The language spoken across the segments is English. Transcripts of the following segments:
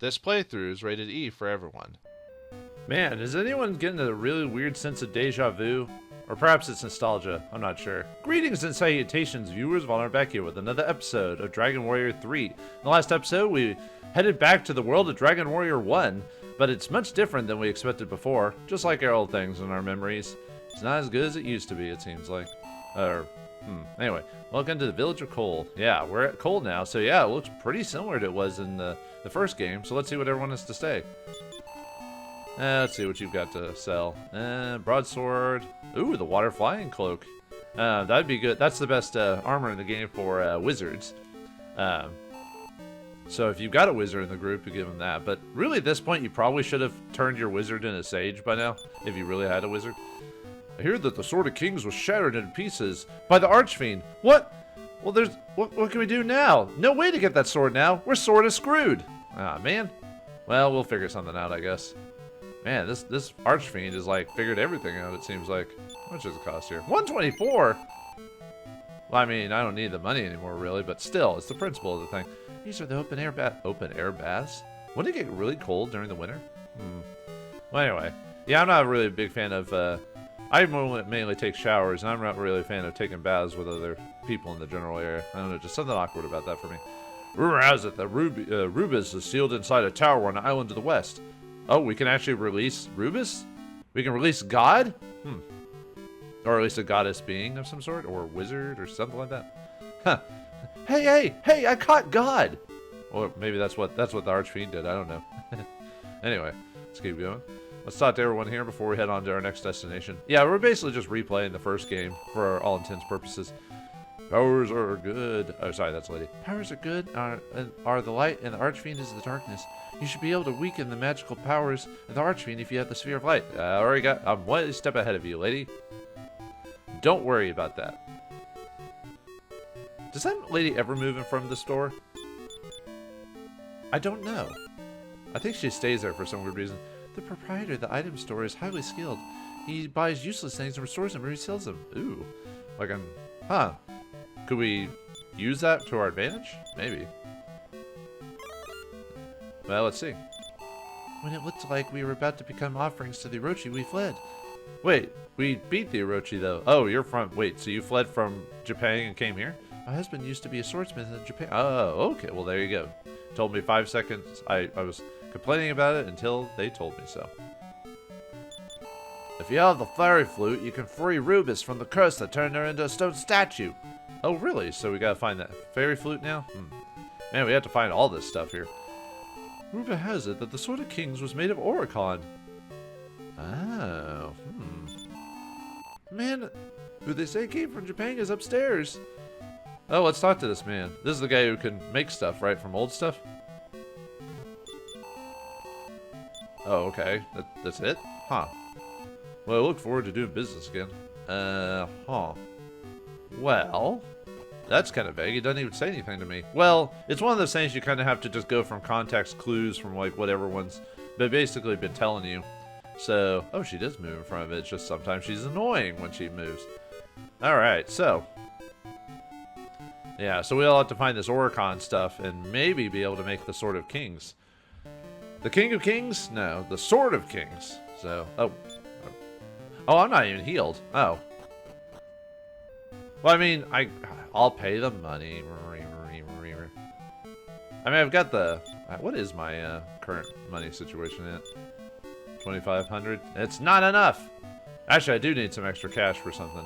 This playthrough is rated E for everyone. Man, is anyone getting a really weird sense of deja vu? Or perhaps it's nostalgia, I'm not sure. Greetings and salutations, viewers. Vauldemare back here with another episode of Dragon Warrior 3. In the last episode, we headed back to the world of Dragon Warrior 1, but it's much different than we expected before, just like our old things and our memories. It's not as good as it used to be, it seems like. Anyway, welcome to the Village of Coal. Yeah, we're at Coal now, so yeah, it looks pretty similar to it was in the first game, so let's see what everyone has to say. Let's see what you've got to sell. Broadsword. Ooh, the water flying cloak. That'd be good. That's the best armor in the game for wizards. So if you've got a wizard in the group, you give them that. But really, at this point, you probably should have turned your wizard into sage by now, if you really had a wizard. I hear that the Sword of Kings was shattered into pieces by the Archfiend. What? Well, what can we do now? No way to get that sword now. We're sorta screwed. Ah, man. Well, we'll figure something out, I guess. Man, this Archfiend is like figured everything out, it seems like. How much does it cost here? 124? Well, I mean, I don't need the money anymore, really, but still, it's the principle of the thing. These are the open air baths? Wouldn't it get really cold during the winter? Well, anyway. Yeah, I'm not really a big fan of, I mainly take showers, and I'm not really a fan of taking baths with other people in the general area. I don't know, just something awkward about that for me. Rumor has it that Rubus is sealed inside a tower on an island to the west. Oh, we can actually release Rubus? We can release God? Or at least a goddess being of some sort? Or a wizard or something like that? Huh. Hey, I caught God! Or maybe that's what the Archfiend did, I don't know. Anyway, let's keep going. Let's talk to everyone here before we head on to our next destination. Yeah, we're basically just replaying the first game for all intents purposes. Powers are good. Oh, sorry, that's Lady. Powers are good, are the light, and the Archfiend is the darkness. You should be able to weaken the magical powers of the Archfiend if you have the Sphere of Light. I'm one step ahead of you, lady. Don't worry about that. Does that lady ever move in front of the store? I don't know. I think she stays there for some weird reason. The proprietor of the item store is highly skilled. He buys useless things and restores them or resells them. Ooh. Could we use that to our advantage? Maybe. Well, let's see. When it looked like we were about to become offerings to the Orochi, we fled. Wait, we beat the Orochi, though. Oh, you're from... Wait, so you fled from Japan and came here? My husband used to be a swordsmith in Japan. Oh, okay. Well, there you go. Told me 5 seconds. I was complaining about it until they told me so. If you have the fairy flute, you can free Rubus from the curse that turned her into a stone statue. Oh, really? So we gotta find that fairy flute now? Man, we have to find all this stuff here. Rumor has it that the Sword of Kings was made of Oricon. Oh, Man, who they say came from Japan is upstairs. Oh, let's talk to this man. This is the guy who can make stuff, right? From old stuff? Oh, okay. That's it? Huh. Well, I look forward to doing business again. Well, that's kind of vague. It doesn't even say anything to me. Well, it's one of those things you kind of have to just go from context clues from like what everyone's basically been telling you. So, oh, she does move in front of it. It's just sometimes she's annoying when she moves. Alright, so. Yeah, so we'll have to find this Oricon stuff and maybe be able to make the Sword of Kings. The King of Kings? No, the Sword of Kings. So, oh, I'm not even healed. Oh. Well, I mean, I'll pay the money. I mean, I've got the... What is my current money situation at? 2,500? It's not enough! Actually, I do need some extra cash for something.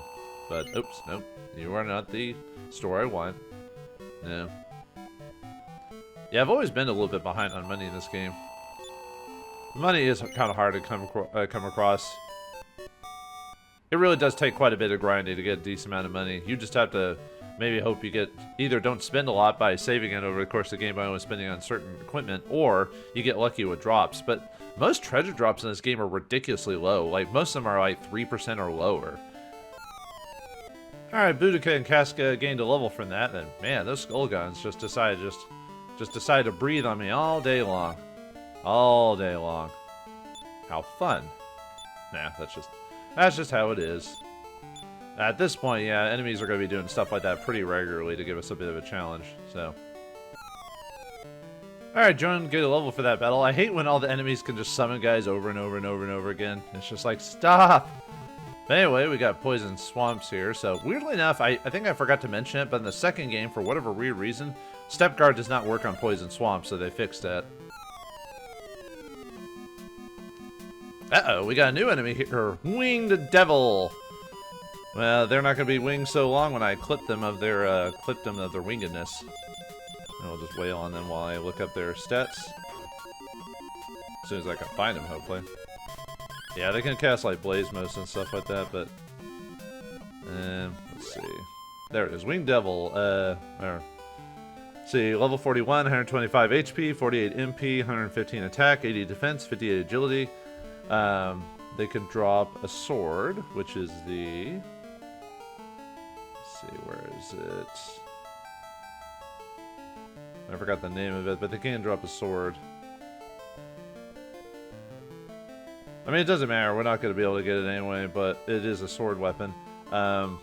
But, oops, nope. You are not the store I want. No. Yeah, I've always been a little bit behind on money in this game. Money is kind of hard to come across. It really does take quite a bit of grinding to get a decent amount of money. You just have to maybe hope you get... Either don't spend a lot by saving it over the course of the game by only spending on certain equipment, or you get lucky with drops. But most treasure drops in this game are ridiculously low. Like, most of them are like 3% or lower. Alright, Boudica and Casca gained a level from that, and man, those skull guns just decided to breathe on me all day long. All day long. How fun. Nah, that's just how it is. At this point, yeah, enemies are going to be doing stuff like that pretty regularly to give us a bit of a challenge, so. Alright, Joan, get a level for that battle. I hate when all the enemies can just summon guys over and over and over and over again. It's just like, stop! But anyway, we got poison swamps here. So weirdly enough, I think I forgot to mention it, but in the second game, for whatever weird reason, step guard does not work on poison swamps, so they fixed that. Uh-oh, we got a new enemy here. Winged Devil! Well, they're not going to be winged so long when I clip them of their wingedness. And I'll just wail on them while I look up their stats. As soon as I can find them, hopefully. Yeah, they can cast like Blaze Most and stuff like that, but... let's see. There it is. Winged Devil. Let's see, level 41, 125 HP, 48 MP, 115 attack, 80 defense, 58 agility. They can drop a sword, which is the... Let's see, where is it? I forgot the name of it, but they can drop a sword. I mean, it doesn't matter. We're not going to be able to get it anyway, but it is a sword weapon. And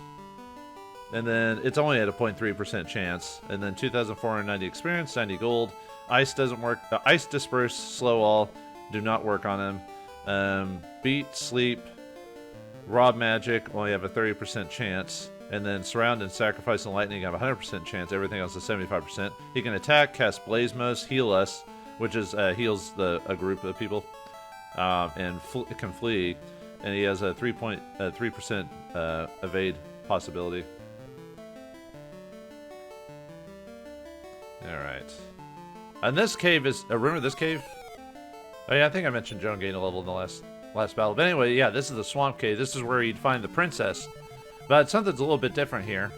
then it's only at a 0.3% chance. And then 2,490 experience, 90 gold. Ice doesn't work. Ice Disperse, Slow All do not work on him. Beat, Sleep, Rob Magic only have a 30% chance. And then Surround and Sacrifice and Lightning have a 100% chance. Everything else is 75%. He can attack, cast Blaze Most, heal us, which is heals a group of people, and can flee. And he has a 3% evade possibility. All right. And this cave is. Remember this cave? Oh yeah, I think I mentioned Joan gained a level in the last battle. But anyway, yeah, this is the swamp cave. This is where you'd find the princess. But something's a little bit different here.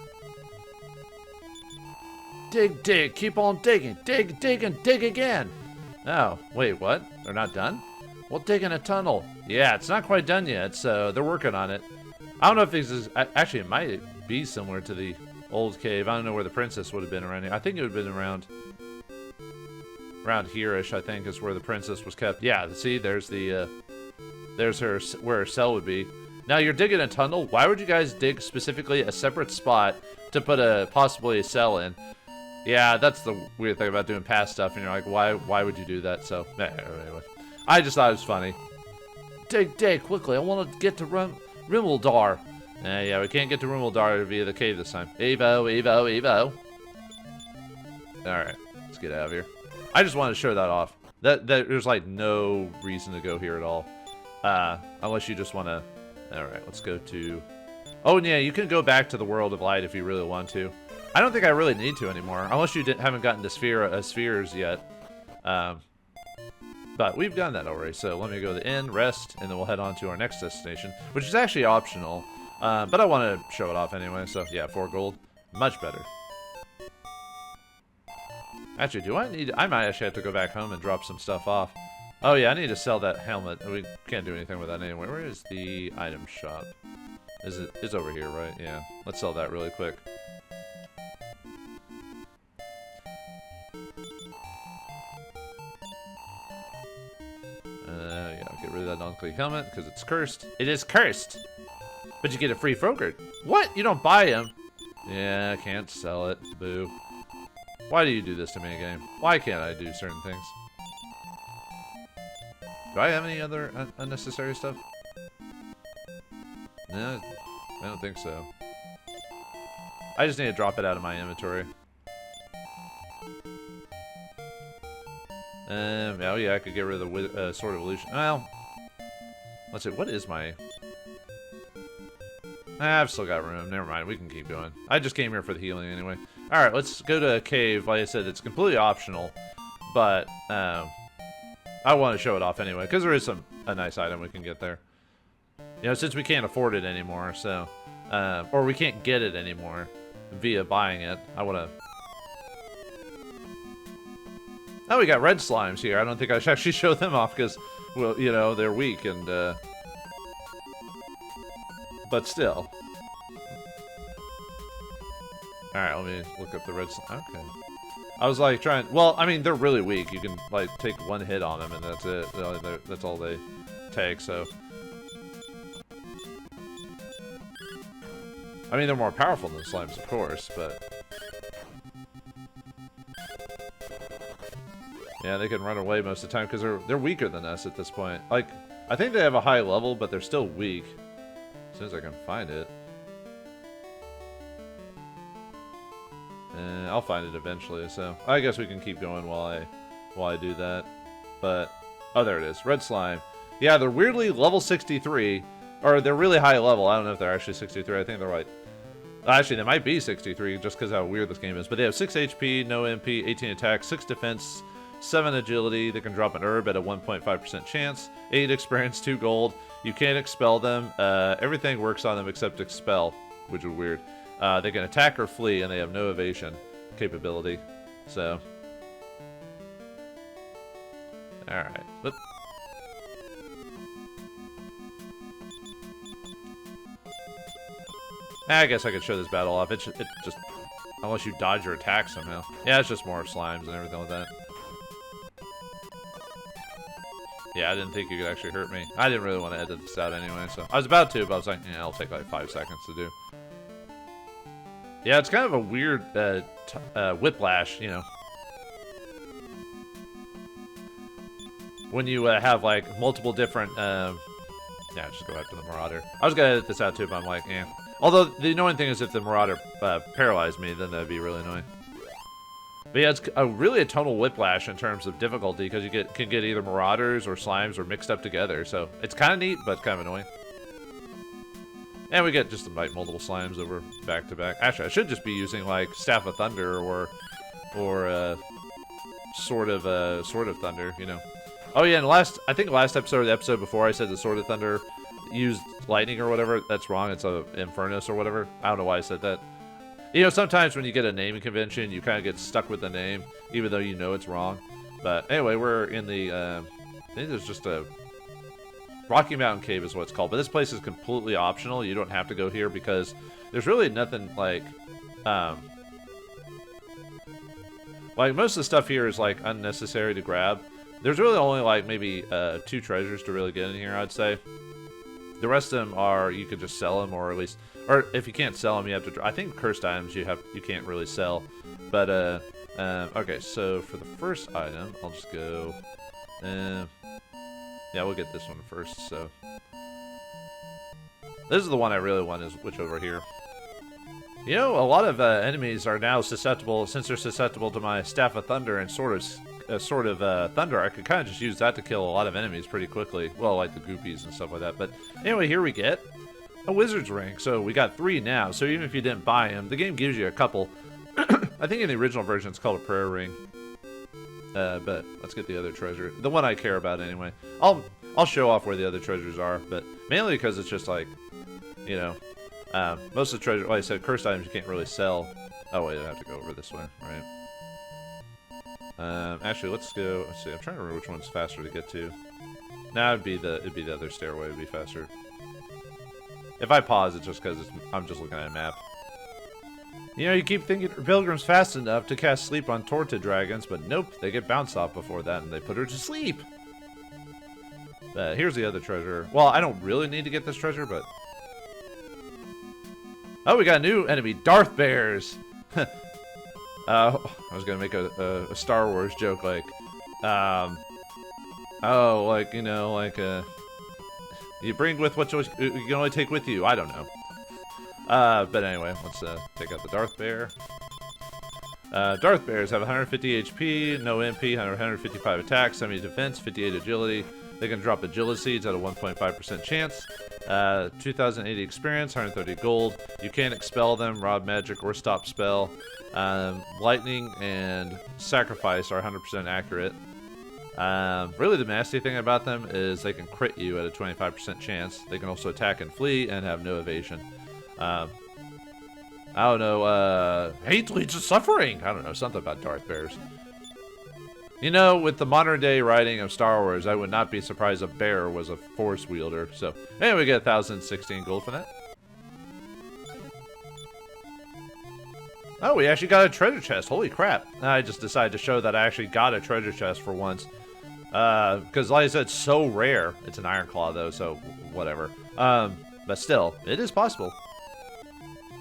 Dig, dig, keep on digging. Dig, dig, and dig again. Oh, wait, what? They're not done? Well, digging a tunnel. Yeah, it's not quite done yet, so they're working on it. I don't know if this is... Actually, it might be similar to the old cave. I don't know where the princess would have been around here. I think it would have been around here-ish, I think, is where the princess was kept. Yeah, see, there's the... there's her, where her cell would be. Now, you're digging a tunnel. Why would you guys dig specifically a separate spot to put possibly a cell in? Yeah, that's the weird thing about doing past stuff, and you're like, why would you do that? So, anyway. I just thought it was funny. Dig, dig, quickly. I want to get to Rimeldar. Yeah, we can't get to Rimeldar via the cave this time. Evo, Evo, Evo. Alright, let's get out of here. I just wanted to show that off. There's, like, no reason to go here at all. Unless you just want to... Alright, let's go to... Oh, and yeah, you can go back to the World of Light if you really want to. I don't think I really need to anymore, unless you haven't gotten to spheres yet. But we've done that already, so let me go to the inn, rest, and then we'll head on to our next destination, which is actually optional. But I want to show it off anyway, so yeah, 4 gold. Much better. Actually, I might actually have to go back home and drop some stuff off. Oh yeah, I need to sell that helmet. We can't do anything with that anyway. Where is the item shop? It's over here, right? Yeah. Let's sell that really quick. Yeah, get rid of that non-click helmet because it's cursed. It is cursed! But you get a free Frogurt. What? You don't buy him? Yeah, I can't sell it. Boo. Why do you do this to me, game? Why can't I do certain things? Do I have any other unnecessary stuff? No, I don't think so. I just need to drop it out of my inventory. Oh yeah, I could get rid of the Sword of Illusion. Well, let's see, what is my... I've still got room. Never mind, we can keep going. I just came here for the healing anyway. Alright, let's go to a cave. Like I said, it's completely optional. But, I want to show it off anyway, because there is a nice item we can get there. You know, since we can't afford it anymore, so... or we can't get it anymore via buying it. I want to... Oh, we got red slimes here. I don't think I should actually show them off, because, well, you know, they're weak, and, but still. Alright, let me look up the red slime. Okay. I was like trying... Well, I mean, they're really weak. You can, like, take one hit on them, and that's it. That's all they take, so... I mean, they're more powerful than slimes, of course, but... Yeah, they can run away most of the time because they're weaker than us at this point. Like, I think they have a high level, but they're still weak. As soon as I can find it. I'll find it eventually, so I guess we can keep going while I do that. But, oh, there it is. Red slime. Yeah, they're weirdly level 63, or they're really high level. I don't know if they're actually 63. I think they're like, actually, they might be 63 just because how weird this game is. But they have 6 HP, no MP, 18 attack, 6 defense, 7 agility. They can drop an herb at a 1.5% chance, 8 experience, 2 gold. You can't expel them. Everything works on them except expel, which is weird. They can attack or flee, and they have no evasion capability. So, all right. But I guess I could show this battle off. It just, unless you dodge your attack somehow. Yeah, it's just more slimes and everything like that. Yeah, I didn't think you could actually hurt me. I didn't really want to edit this out anyway, so I was about to, but I was like, yeah, it'll take like 5 seconds to do. Yeah, it's kind of a weird whiplash, you know. When you have like multiple different, yeah, just go back to the Marauder. I was gonna edit this out too, but I'm like, eh. Although the annoying thing is if the Marauder paralyzed me, then that'd be really annoying. But yeah, it's really a total whiplash in terms of difficulty because you can get either Marauders or Slimes or mixed up together. So it's kind of neat, but kind of annoying. And we get just to bite multiple Slimes over back to back. Actually, I should just be using like Staff of Thunder or Sword of Thunder, you know. Oh yeah, and I think last episode or the episode before I said the Sword of Thunder used lightning or whatever. That's wrong. It's a Infernus or whatever. I don't know why I said that. You know, sometimes when you get a naming convention, you kind of get stuck with the name, even though you know it's wrong. But anyway, we're in the, I think there's just a Rocky Mountain Cave is what it's called. But this place is completely optional. You don't have to go here because there's really nothing like most of the stuff here is like unnecessary to grab. There's really only like maybe 2 treasures to really get in here, I'd say. The rest of them are, you could just sell them, or at least, or if you can't sell them, you have to, I think cursed items you can't really sell. But, okay, so for the first item, I'll just go, yeah, we'll get this one first, so. This is the one I really want, is which over here. You know, a lot of enemies are now susceptible, since they're susceptible to my Staff of Thunder and Sword of Thunder, I could kind of just use that to kill a lot of enemies pretty quickly. Well, like the Goopies and stuff like that. But anyway, here we get a Wizard's Ring. So we got 3 now. So even if you didn't buy them, the game gives you a couple. I think in the original version it's called a Prayer Ring. But let's get the other treasure. The one I care about anyway. I'll show off where the other treasures are, but mainly because it's just like, you know, most of the treasure, like I said, cursed items you can't really sell. Oh wait, I have to go over this way, right? Actually, let's go. Let's see. I'm trying to remember which one's faster to get to. Now it'd be the other stairway. It'd be faster. If I pause, it's just because I'm just looking at a map. You know, you keep thinking Pilgrim's fast enough to cast sleep on Torta dragons, but nope, they get bounced off before that, and they put her to sleep. Here's the other treasure. Well, I don't really need to get this treasure, but oh, we got a new enemy, Darth Bears. I was gonna make a Star Wars joke, like, oh, like, you know, like, you bring with what you can only take with you. I don't know. But anyway, let's take out the Darth Bear. Darth Bears have 150 HP, no MP, 155 attack, 70 defense, 58 agility. They can drop agility seeds at a 1.5% chance. 2,080 experience, 130 gold. You can't expel them, rob magic, or stop spell. Lightning and sacrifice are 100% accurate. Really the nasty thing about them is they can crit you at a 25% chance. They can also attack and flee and have no evasion. I don't know, hate leads to suffering. I don't know, something about Darth Bears. You know, with the modern day writing of Star Wars, I would not be surprised a bear was a force wielder. So, anyway, we get 1,016 gold for that. Oh, we actually got a treasure chest. Holy crap. I just decided to show that I actually got a treasure chest for once. Because, like I said, it's so rare. It's an Iron Claw, though, so whatever. But still, it is possible.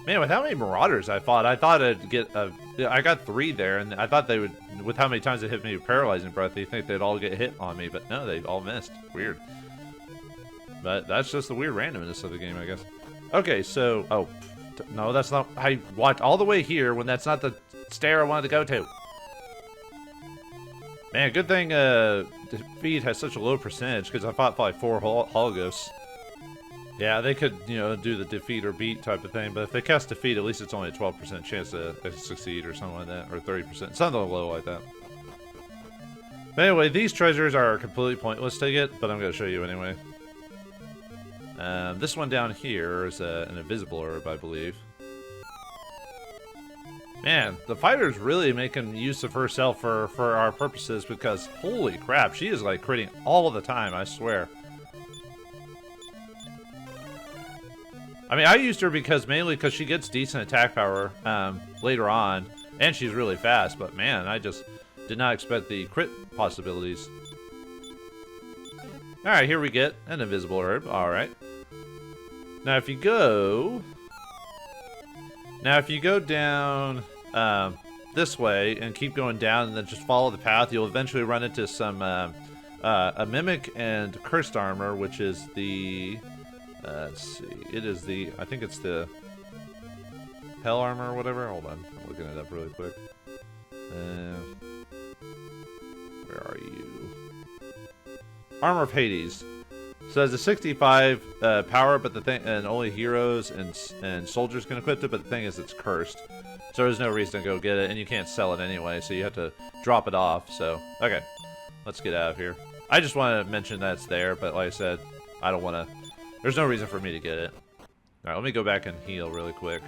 Man, with how many Marauders I fought, I thought I'd get I got 3 there, and I thought they would, with how many times they hit me with Paralyzing Breath, you think they'd all get hit on me, but no, they all missed. Weird. But that's just the weird randomness of the game, I guess. Okay, so, oh, no, that's not, I walked all the way here when that's not the stair I wanted to go to. Man, good thing defeat has such a low percentage, because I fought like 4 Hologhosts. Yeah, they could, you know, do the defeat or beat type of thing, but if they cast defeat, at least it's only a 12% chance to succeed or something like that, or 30%, something low like that. But anyway, these treasures are completely pointless to get, but I'm going to show you anyway. This one down here is an invisible herb, I believe. Man, the fighter's really making use of herself for our purposes, because holy crap, she is like critting all the time, I swear. I mean, I used her mainly because she gets decent attack power later on, and she's really fast, but man, I just did not expect the crit possibilities. Alright, here we get an invisible herb, alright. Now if you go down this way and keep going down and then just follow the path, you'll eventually run into some a Mimic and Cursed Armor, which is the... let's see. It is the... I think it's the... Hell Armor or whatever. Hold on. I'm looking it up really quick. Where are you? Armor of Hades. So it has a 65 power, but the thing... And only heroes and soldiers can equip it, but the thing is it's cursed. So there's no reason to go get it, and you can't sell it anyway, so you have to drop it off, so... Okay. Let's get out of here. I just want to mention that it's there, but like I said, I don't want to... There's no reason for me to get it. Alright, let me go back and heal really quick.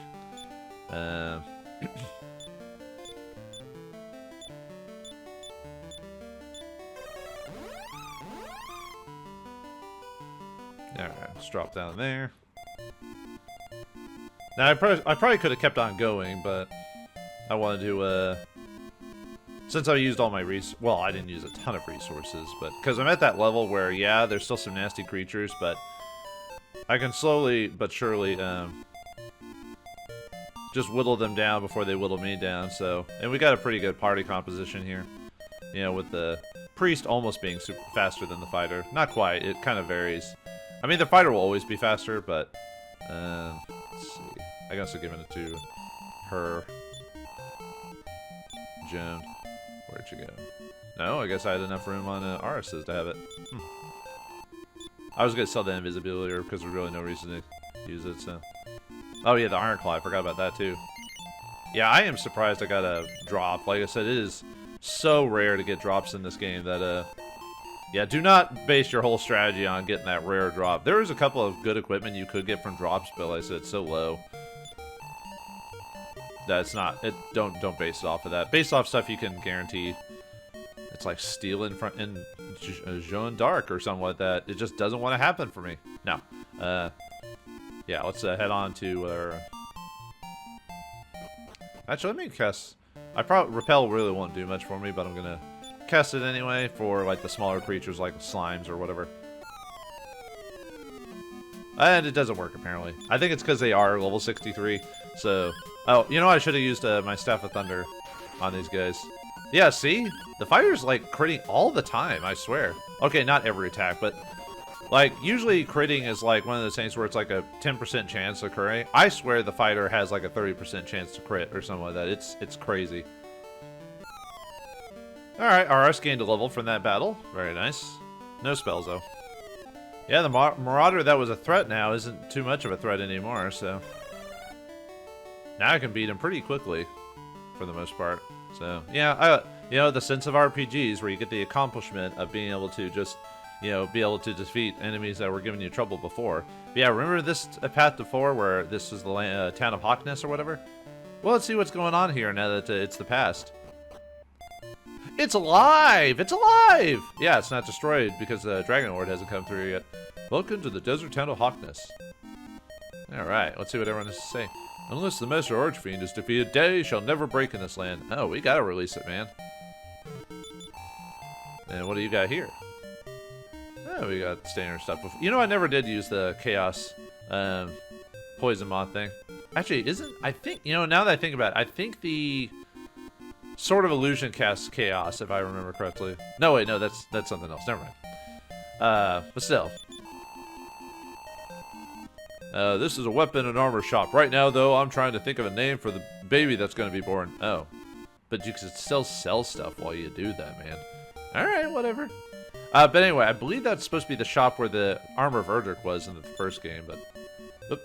Alright, let's drop down there. Now, I probably could have kept on going, but I wanted to, since I used all my well, I didn't use a ton of resources, but because I'm at that level where, yeah, there's still some nasty creatures, but I can slowly but surely just whittle them down before they whittle me down. So, and we got a pretty good party composition here, you know, with the priest almost being super faster than the fighter. Not quite. It kind of varies. I mean, the fighter will always be faster, but let's see. I guess I'll give it to her. Joan, where'd you go? No, I guess I had enough room on Aris's to have it. I was gonna sell the invisibility because there's really no reason to use it, so. Oh yeah, the Iron Claw, I forgot about that too. Yeah, I am surprised I got a drop. Like I said, it is so rare to get drops in this game that, yeah, do not base your whole strategy on getting that rare drop. There is a couple of good equipment you could get from drops, but like I said, it's so low. That's not, don't base it off of that. Base off stuff you can guarantee. It's like stealing in Jeanne d'Arc or something like that. It just doesn't want to happen for me. No. Yeah, let's head on to... Actually, let me cast... Repel really won't do much for me, but I'm going to cast it anyway for like the smaller creatures like slimes or whatever. And it doesn't work, apparently. I think it's because they are level 63, so... Oh, you know, I should have used my Staff of Thunder on these guys. Yeah, see? The fighter's, like, critting all the time, I swear. Okay, not every attack, but... Like, usually critting is, like, one of those things where it's, like, a 10% chance occurring. I swear the fighter has, like, a 30% chance to crit or something like that. It's crazy. Alright, RS gained a level from that battle. Very nice. No spells, though. Yeah, the Marauder that was a threat now isn't too much of a threat anymore, so... Now I can beat him pretty quickly, for the most part. So, yeah, you know, the sense of RPGs where you get the accomplishment of being able to just, you know, be able to defeat enemies that were giving you trouble before. But yeah, remember this path before where this is the town of Hawkness or whatever? Well, let's see what's going on here now that it's the past. It's alive! It's alive! Yeah, it's not destroyed because the Dragon Lord hasn't come through yet. Welcome to the desert town of Hawkness. Alright, let's see what everyone has to say. Unless the Master Archfiend is defeated, day shall never break in this land. Oh, we gotta release it, man. And what do you got here? Oh, we got standard stuff. You know, I never did use the Chaos Poison Moth thing. Actually, isn't... I think... You know, now that I think about it, I think the Sword of Illusion casts Chaos, if I remember correctly. No, wait, no, that's something else. Never mind. But still. This is a weapon and armor shop. Right now, though, I'm trying to think of a name for the baby that's going to be born. Oh. But you can still sell stuff while you do that, man. Alright, whatever. But anyway, I believe that's supposed to be the shop where the armor of Erdrick was in the first game, but... Oop.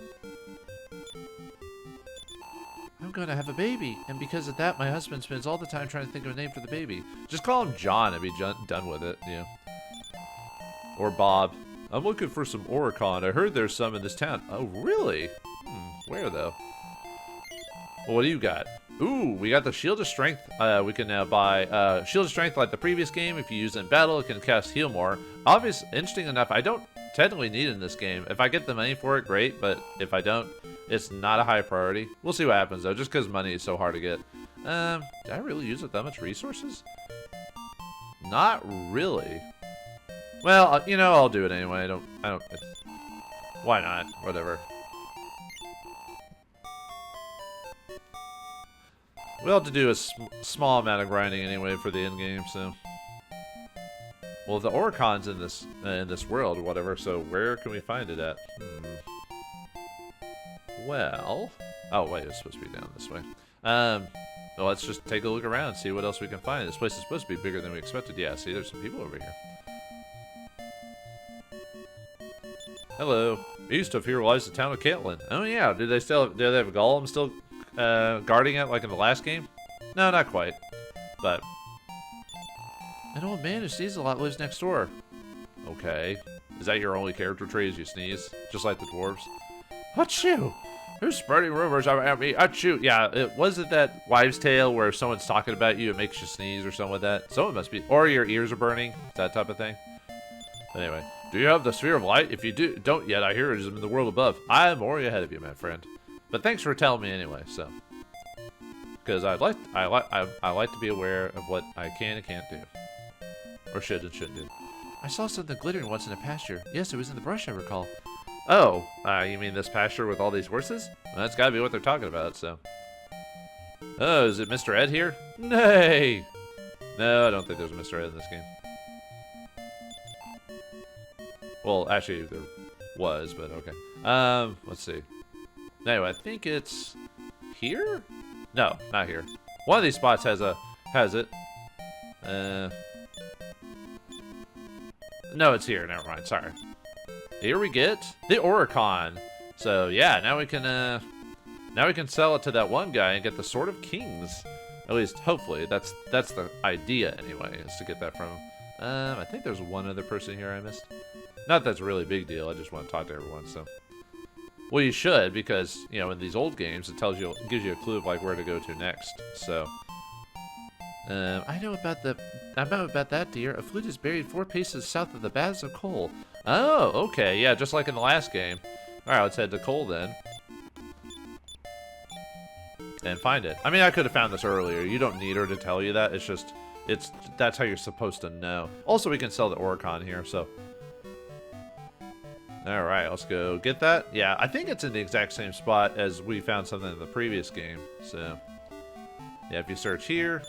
I'm gonna have a baby, and because of that, my husband spends all the time trying to think of a name for the baby. Just call him John and be done with it, you know. Or Bob. I'm looking for some Oricon. I heard there's some in this town. Oh, really? Where, though? Well, what do you got? Ooh, we got the Shield of Strength. We can now buy Shield of Strength like the previous game. If you use it in battle, it can cast Heal More. Interesting enough, I don't technically need it in this game. If I get the money for it, great. But if I don't, it's not a high priority. We'll see what happens, though, just because money is so hard to get. Did I really use it that much resources? Not really. Well, you know, I'll do it anyway. Why not? Whatever. We'll have to do a small amount of grinding anyway for the end game, so. Well, the Oricon's in this world or whatever, so where can we find it at? Well, oh wait, it's supposed to be down this way. Well, let's just take a look around, see what else we can find. This place is supposed to be bigger than we expected. Yeah, see, there's some people over here. Hello. East of here lies the town of Caitlin. Oh yeah, do they have a golem still guarding it like in the last game? No, not quite. But an old man who sneezes a lot lives next door. Okay. Is that your only character trait as you sneeze? Just like the dwarves? Achoo! Who's spreading rumors about me? Achoo! Yeah, wasn't that wives' tale where someone's talking about you, it makes you sneeze or something like that? Someone must be, or your ears are burning, that type of thing. But anyway, do you have the Sphere of Light? If you don't yet, I hear it is in the world above. I am already ahead of you, my friend. But thanks for telling me anyway, so. Because I like to be aware of what I can and can't do. Or should and shouldn't do. I saw something glittering once in a pasture. Yes, it was in the brush, I recall. Oh, you mean this pasture with all these horses? Well, that's gotta be what they're talking about, so. Oh, is it Mr. Ed here? Nay! No, I don't think there's a Mr. Ed in this game. Well, actually, there was, but okay. Let's see. Anyway, I think it's here? No, not here. One of these spots has it. No, it's here. Never mind. Sorry. Here we get the Oricon. So yeah, now we can sell it to that one guy and get the Sword of Kings. At least, hopefully, that's the idea anyway, is to get that from him. I think there's one other person here I missed. Not that's a really big deal. I just want to talk to everyone. So, well, you should, because you know in these old games it gives you a clue of like where to go to next. So, I know about that, dear. A flute is buried 4 paces south of the Baths of Coal. Oh, okay, yeah, just like in the last game. All right, let's head to Coal then, and find it. I mean, I could have found this earlier. You don't need her to tell you that. It's just, that's how you're supposed to know. Also, we can sell the Oricon here, so. Alright, let's go get that. Yeah, I think it's in the exact same spot as we found something in the previous game. So, yeah, if you search here,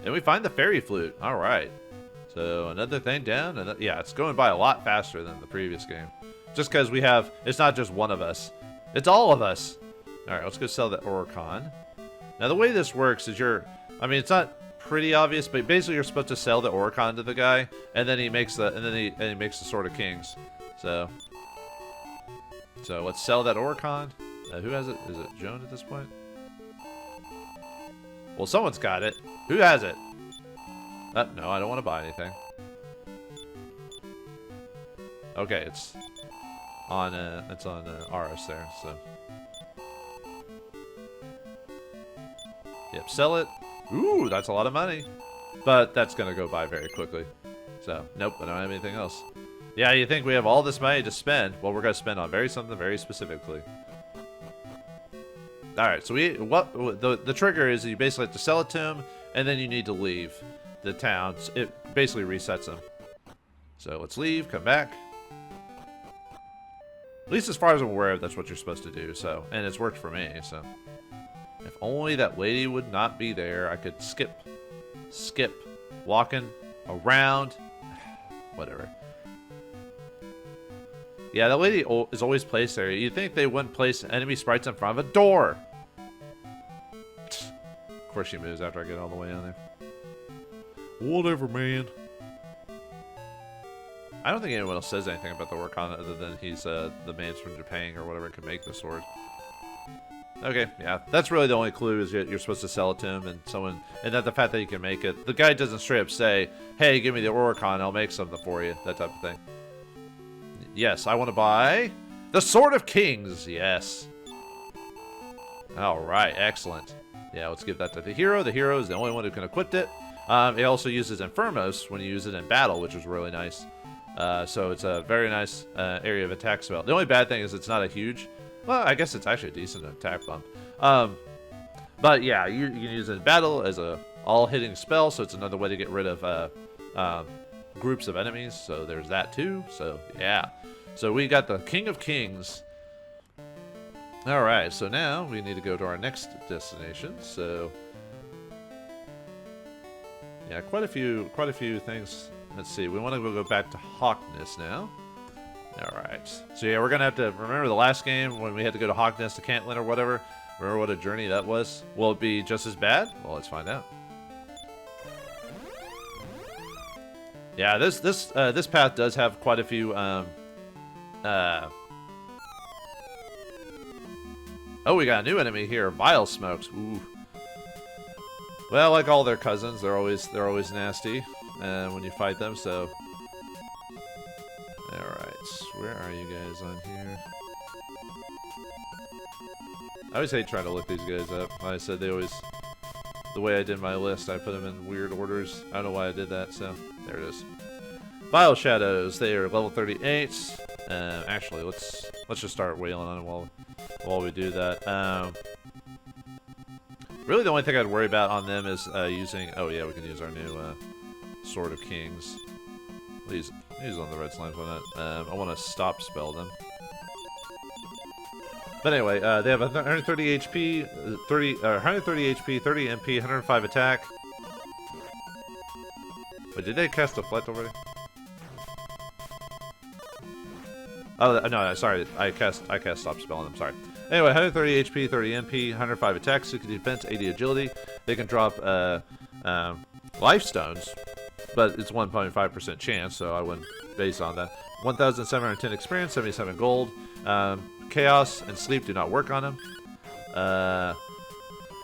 and we find the fairy flute. Alright. So, another thing down. And yeah, it's going by a lot faster than the previous game. Just because it's not just one of us. It's all of us. Alright, let's go sell the Oricon. Now, the way this works is it's not pretty obvious, but basically you're supposed to sell the Oricon to the guy, and then he makes the Sword of Kings. So let's sell that Oricon. Who has it? Is it Joan at this point? Well, someone's got it. Who has it? No, I don't want to buy anything. Okay, it's on Aris there. So yep, sell it. Ooh, that's a lot of money. But that's going to go by very quickly. So, nope, I don't have anything else. Yeah, you think we have all this money to spend? Well, we're going to spend on something very specifically. Alright, so the trigger is you basically have to sell it to him, and then you need to leave the town. It basically resets him. So, let's leave, come back. At least as far as I'm aware of, that's what you're supposed to do. So, and it's worked for me. So, if only that lady would not be there, I could skip, walking around, whatever. Yeah, that lady is always placed there. You'd think they wouldn't place enemy sprites in front of a door. Of course she moves after I get all the way in there. Whatever, man. I don't think anyone else says anything about the Oricon other than he's the man from Japan or whatever can make the sword. Okay, yeah, that's really the only clue is you're supposed to sell it to him and that the fact that you can make it. The guy doesn't straight up say, "Hey, give me the Oricon, I'll make something for you," that type of thing. Yes, I want to buy the Sword of Kings. Yes. All right, excellent. Yeah, let's give that to the hero. The hero is the only one who can equip it. It also uses Infirmos when you use it in battle, which is really nice. So it's a very nice area of attack spell. The only bad thing is it's not a huge... Well, I guess it's actually a decent attack bump. But yeah, you can use it in battle as a all-hitting spell, so it's another way to get rid of groups of enemies. So there's that too. So yeah. So we got the King of Kings. All right, so now we need to go to our next destination. So yeah, quite a few things. Let's see. We want to go back to Hawkness now. All right. So yeah, we're gonna have to remember the last game when we had to go to Hawkness to Cantlin or whatever. Remember what a journey that was? Will it be just as bad? Well, let's find out. Yeah, this path does have quite a few. Oh, we got a new enemy here, Vile Smokes. Ooh. Well, like all their cousins, they're always nasty when you fight them. So, all right, where are you guys on here? I always hate trying to look these guys up. Like I said, the way I did my list, I put them in weird orders. I don't know why I did that. So there it is. Vile Shadows. They are level 38. Actually, let's just start wailing on them while we do that. Really, the only thing I'd worry about on them is using... Oh, yeah, we can use our new Sword of Kings. Use on the red slimes, why not? I want to stop spell them. But anyway, they have 130 HP, 130 HP, 30 MP, 105 attack. Wait, did they cast Deflect already? Oh, no, sorry. I cast Stop Spell on them, sorry. Anyway, 130 HP, 30 MP, 105 attack, 60 defense, 80 agility. They can drop Life Stones, but it's 1.5% chance, so I wouldn't base on that. 1,710 experience, 77 gold. Chaos and Sleep do not work on them.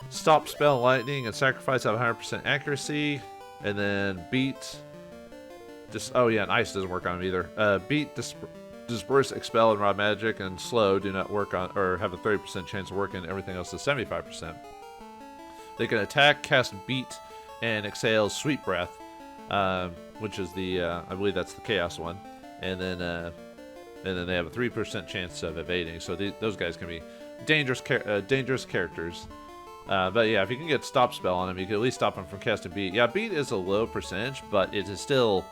Stop Spell, Lightning, and Sacrifice have 100% accuracy. And then Beat... oh yeah, and Ice doesn't work on them either. Beat, Disperse, Expel, and Raw Magic, and Slow do not work on, or have a 30% chance of working. Everything else is 75%. They can attack, cast Beat, and exhale Sweet Breath, which is the, I believe that's the Chaos one. And then they have a 3% chance of evading. So those guys can be dangerous characters. But yeah, if you can get Stop Spell on them, you can at least stop them from casting Beat. Yeah, Beat is a low percentage, but it is still,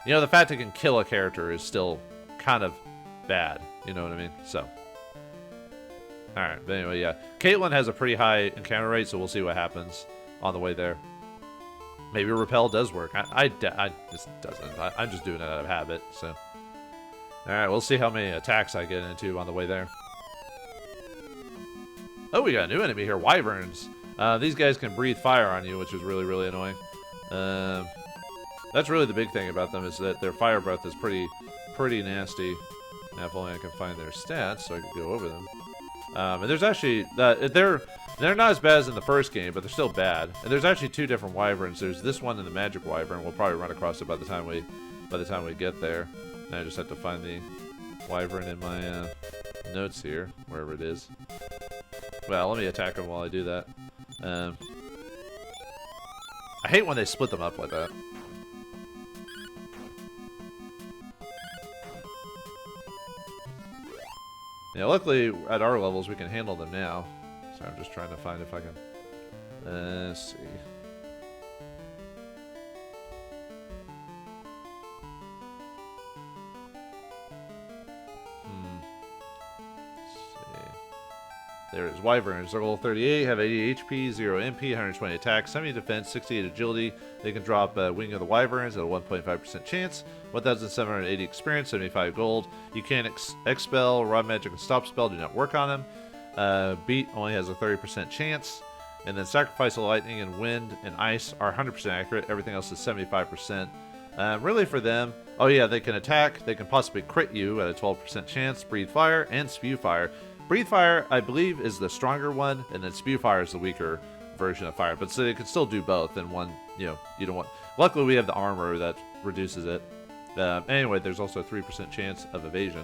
you know, the fact it can kill a character is still kind of bad. You know what I mean? So, alright, but anyway, yeah. Caitlyn has a pretty high encounter rate, so we'll see what happens on the way there. Maybe Repel does work. I just doesn't. I'm just doing it out of habit, so. Alright, we'll see how many attacks I get into on the way there. Oh, we got a new enemy here, Wyverns. These guys can breathe fire on you, which is really, really annoying. That's really the big thing about them, is that their fire breath is pretty nasty. Now, if only I can find their stats so I can go over them. And there's actually... they're not as bad as in the first game, but they're still bad. And there's actually two different Wyverns. There's this one and the Magic Wyvern. We'll probably run across it by the time we get there. And I just have to find the Wyvern in my notes here, wherever it is. Well, let me attack him while I do that. I hate when they split them up like that. Yeah, luckily at our levels we can handle them now. So I'm just trying to find if I can. Let's see. There is Wyverns. They're level 38, have 80 HP, 0 MP, 120 attack, 70 defense, 68 agility. They can drop Wing of the Wyverns at a 1.5% chance, 1,780 experience, 75 gold. You can expel, Rod Magic, and Stop Spell do not work on them. Beat only has a 30% chance. And then Sacrifice of Lightning and Wind and Ice are 100% accurate. Everything else is 75%. Really for them, oh yeah, they can attack. They can possibly crit you at a 12% chance. Breathe Fire and Spew Fire. Breathe Fire, I believe, is the stronger one, and then Spew Fire is the weaker version of fire. But so they can still do both, and one, you don't want. Luckily, we have the armor that reduces it. Anyway, there's also a 3% chance of evasion,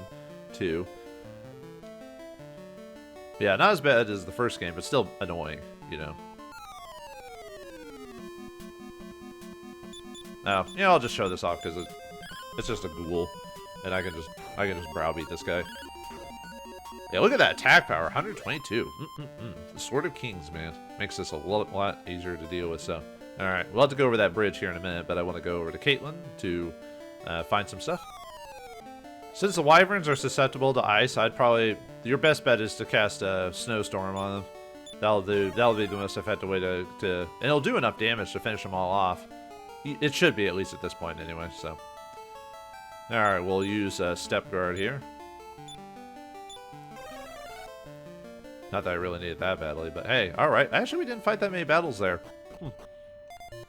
too. Yeah, not as bad as the first game, but still annoying, Now, I'll just show this off because it's just a ghoul, and I can just browbeat this guy. Yeah, look at that attack power, 122. The Sword of Kings, man, makes this a lot easier to deal with. So, all right, we'll have to go over that bridge here in a minute, but I want to go over to Caitlin to find some stuff. Since the Wyverns are susceptible to ice, your best bet is to cast a Snowstorm on them. That'll be the most effective way to and it'll do enough damage to finish them all off. It should be, at least at this point anyway, so. Alright, we'll use Step Guard here. Not that I really need it that badly, but hey, alright. Actually, we didn't fight that many battles there.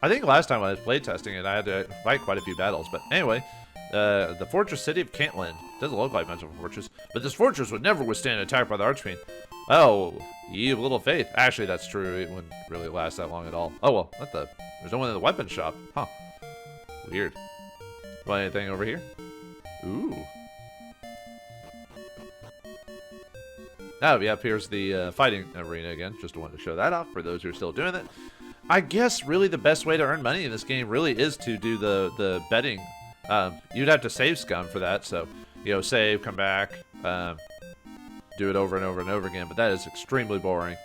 I think last time I was playtesting it, I had to fight quite a few battles, but anyway. The Fortress City of Cantland. Doesn't look like much of a fortress, but this fortress would never withstand an attack by the Archfiend. Oh, ye of little faith. Actually, that's true. It wouldn't really last that long at all. Oh, well, there's no one in the weapon shop. Huh. Weird. Want anything over here? Ooh. Oh, yep, here's the fighting arena again. Just wanted to show that off for those who are still doing it. I guess really the best way to earn money in this game really is to do the betting. You'd have to save scum for that, so, save, come back, do it over and over and over again, but that is extremely boring.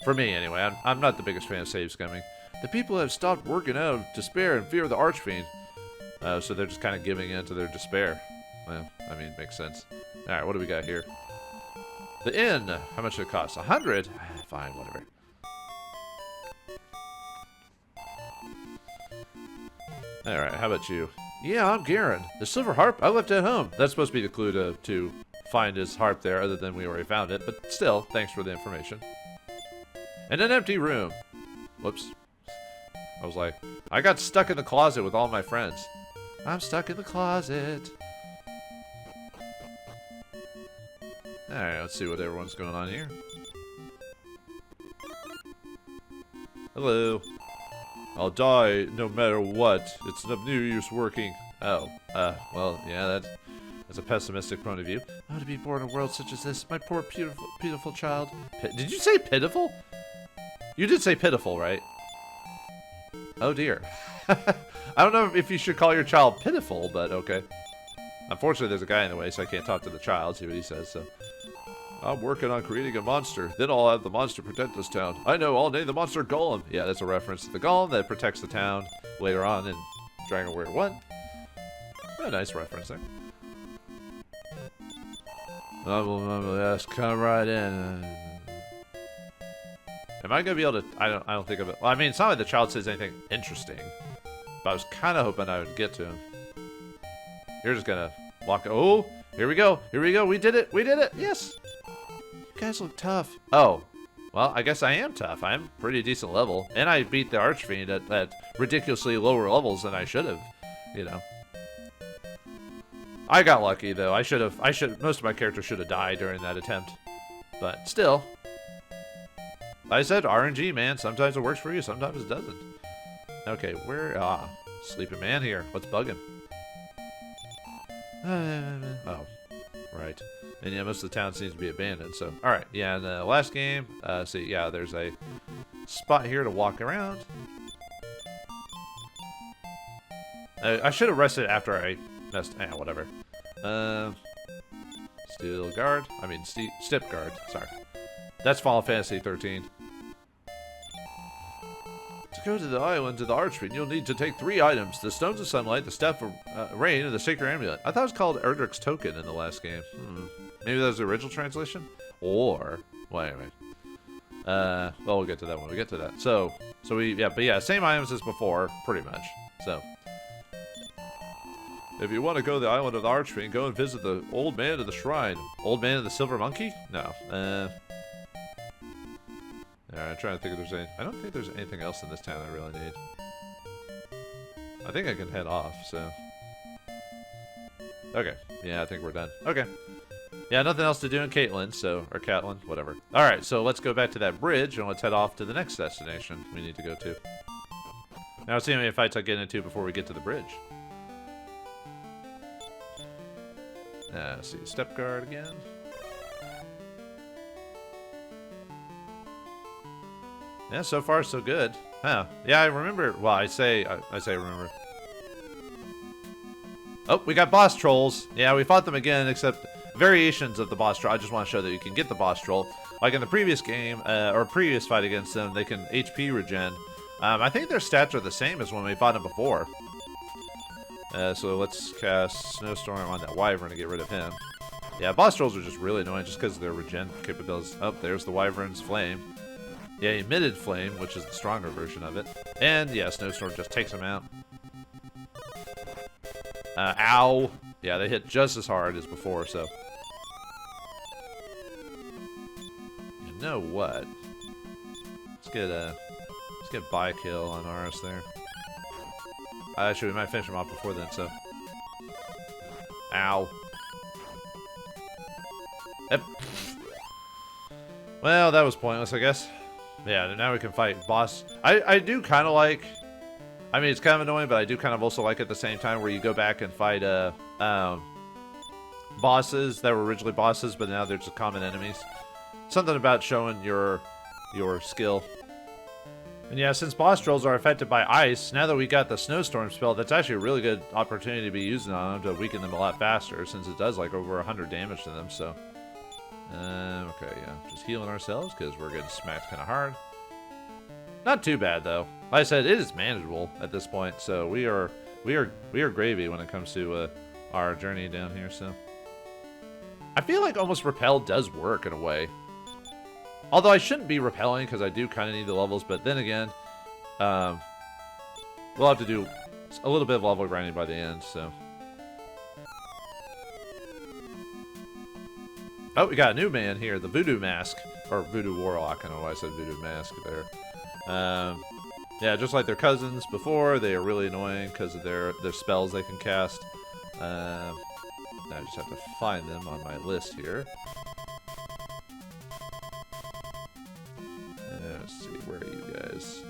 For me, anyway. I'm not the biggest fan of save scumming. The people have stopped working out of despair and fear of the Archfiend. So they're just kind of giving in to their despair. Well, I mean, it makes sense. Alright, what do we got here? The inn. How much did it cost? 100? Fine, whatever. Alright, how about you? Yeah, I'm Garen. The silver harp I left at home. That's supposed to be the clue to find his harp there, other than we already found it. But still, thanks for the information. And an empty room. Whoops. I was like, I got stuck in the closet with all my friends. I'm stuck in the closet. Alright, let's see what everyone's going on here. Hello. I'll die no matter what. It's of no use working. Oh, well, yeah, that's a pessimistic point of view. Oh, to be born in a world such as this, my poor, beautiful child. Did you say pitiful? You did say pitiful, right? Oh, dear. I don't know if you should call your child pitiful, but okay. Unfortunately, there's a guy in the way, so I can't talk to the child, see what he says, so. I'm working on creating a monster. Then I'll have the monster protect this town. I know, I'll name the monster Golem. Yeah, that's a reference to the Golem that protects the town later on in Dragon Warrior 1. A nice reference there. Yes, come right in. Am I gonna be able to? I don't think of it. Well, I mean, it's not like the child says anything interesting, but I was kind of hoping I would get to him. You're just gonna walk. Oh, here we go. Here we go. We did it. We did it. Yes. You guys look tough. Oh, well, I guess I am tough. I'm pretty decent level, and I beat the Archfiend at ridiculously lower levels than I should have. I got lucky though. Most of my characters should have died during that attempt, but still. I said RNG, man. Sometimes it works for you, sometimes it doesn't. Okay, sleeping man here. Let's bug him. Oh, right. And yeah, most of the town seems to be abandoned, so. Alright, yeah, in the last game, see, yeah, there's a spot here to walk around. I should have rested after I messed, whatever. Steel guard, step guard, sorry. That's Final Fantasy 13. To go to the island to the Archfiend, you'll need to take 3 items. The Stones of Sunlight, the Staff of Rain, and the Sacred Amulet. I thought it was called Erdrick's Token in the last game. Maybe that was the original translation? Or Well, anyway. Well, we'll get to that when we get to that. So yeah, same items as before, pretty much. So, if you want to go to the island of the Archfiend, go and visit the old man of the shrine. Old man of the silver monkey? No. I'm trying to think if there's any. I don't think there's anything else in this town I really need. I think I can head off, so. Okay. Yeah, I think we're done. Okay. Yeah, nothing else to do in Caitlin, so, or Catlin, whatever. Alright, so let's go back to that bridge, and let's head off to the next destination we need to go to. Now, let's see how many fights I get into before we get to the bridge. Let's see, step guard again. Yeah, so far so good. Huh. Yeah, I remember, well, I say remember. Oh, we got boss trolls. Yeah, we fought them again, except variations of the boss troll. I just want to show that you can get the boss troll. Like in the previous game, or previous fight against them, they can HP regen. I think their stats are the same as when we fought them before. So let's cast Snowstorm on that Wyvern to get rid of him. Yeah, boss trolls are just really annoying just because of their regen capabilities. Oh, there's the Wyvern's Flame. Yeah, emitted Flame, which is the stronger version of it. And yeah, Snowstorm just takes them out. Ow! Yeah, they hit just as hard as before, so. You know what? Let's get buy kill on ours there. Actually, we might finish him off before then, so. Ow. Yep. Well, that was pointless, I guess. Yeah, now we can fight boss. I do kind of like. I mean, it's kind of annoying, but I do kind of also like at the same time where you go back and fight bosses that were originally bosses, but now they're just common enemies. Something about showing your skill. And yeah, since boss trolls are affected by ice, now that we got the snowstorm spell, that's actually a really good opportunity to be using on them to weaken them a lot faster, since it does like over 100 damage to them. So, okay, yeah, just healing ourselves because we're getting smacked kind of hard. Not too bad though. Like I said, it is manageable at this point, so we are gravy when it comes to our journey down here. So I feel like almost repel does work in a way. Although I shouldn't be repelling because I do kind of need the levels, but then again, we'll have to do a little bit of level grinding by the end. So. Oh, we got a new man here, the Voodoo Mask, or Voodoo Warlock. I don't know why I said Voodoo Mask there. Yeah, just like their cousins before, they are really annoying because of their spells they can cast. Now I just have to find them on my list here. Let's see, where are you guys?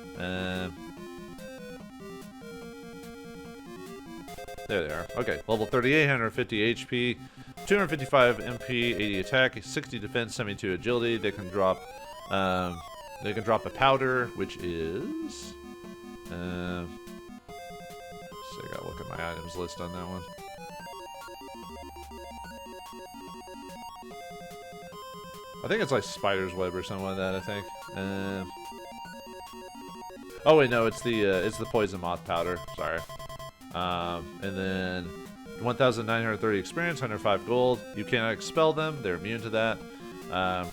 There they are. Okay, level 38, 150 HP, 255 MP, 80 attack, 60 defense, 72 agility. They can drop a powder, which is. So I gotta look at my items list on that one. I think it's like Spider's Web or something like that. I think. Oh wait, no, it's the Poison Moth powder. Sorry. And then 1,930 experience, 105 gold. You cannot expel them; they're immune to that.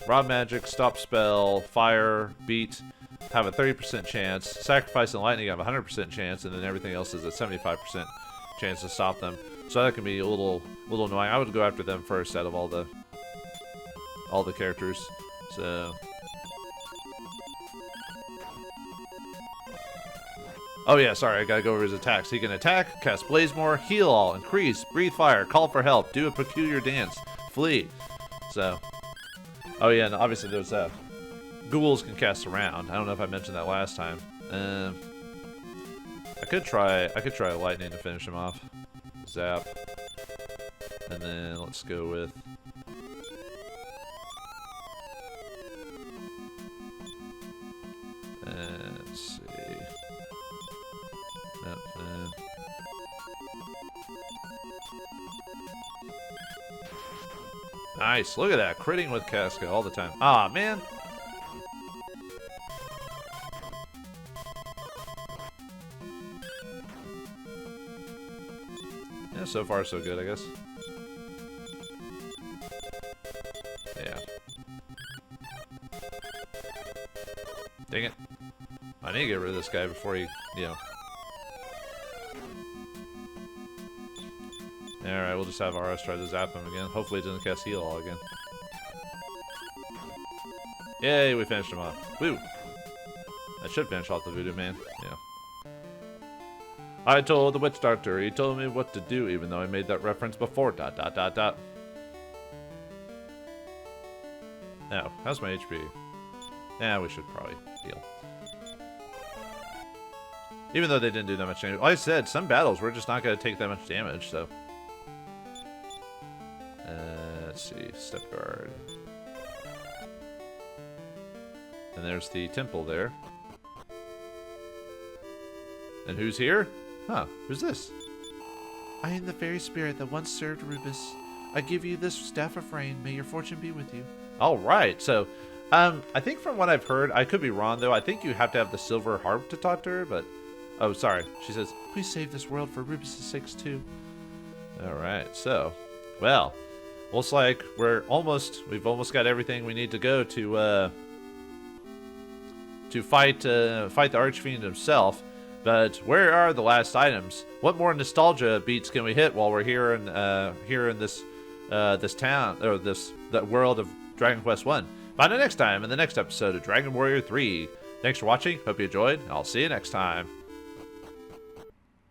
Raw magic, stop spell, fire, beat, have a 30% chance. Sacrifice and lightning have a 100% chance, and then everything else is a 75% chance to stop them. So that can be a little annoying. I would go after them first out of all the characters. So. Oh yeah, sorry, I gotta go over his attacks. He can attack, cast Blazemore, heal all, increase, breathe fire, call for help, do a peculiar dance, flee. So. Oh yeah, and obviously those ghouls can cast around. I don't know if I mentioned that last time. I could try lightning to finish him off. Zap. And then let's go with let's see. Nice, look at that, critting with Casca all the time. Ah, man. Yeah, so far so good, I guess. Yeah. Dang it. I need to get rid of this guy before he, you know. Alright, we'll just have RS try to zap him again. Hopefully it doesn't cast heal all again. Yay, we finished him off. Woo! That should finish off the Voodoo Man. Yeah. I told the witch doctor, he told me what to do, even though I made that reference before. ... Now, how's my HP? Yeah, we should probably heal. Even though they didn't do that much damage. Like I said, some battles we're just not going to take that much damage, so. Let's see, step guard. And there's the temple there. And who's here? Huh, who's this? I am the fairy spirit that once served Rubus. I give you this staff of rain. May your fortune be with you. Alright, so, I think from what I've heard, I could be wrong though, I think you have to have the silver harp to talk to her, but... Oh, sorry. She says, please save this world for Rubus' sakes too. Alright, so, well, looks like we've almost got everything we need to go to fight the Archfiend himself. But where are the last items? What more nostalgia beats can we hit while we're here in this town, or that world of Dragon Quest 1? Find out next time in the next episode of Dragon Warrior 3. Thanks for watching. Hope you enjoyed. I'll see you next time.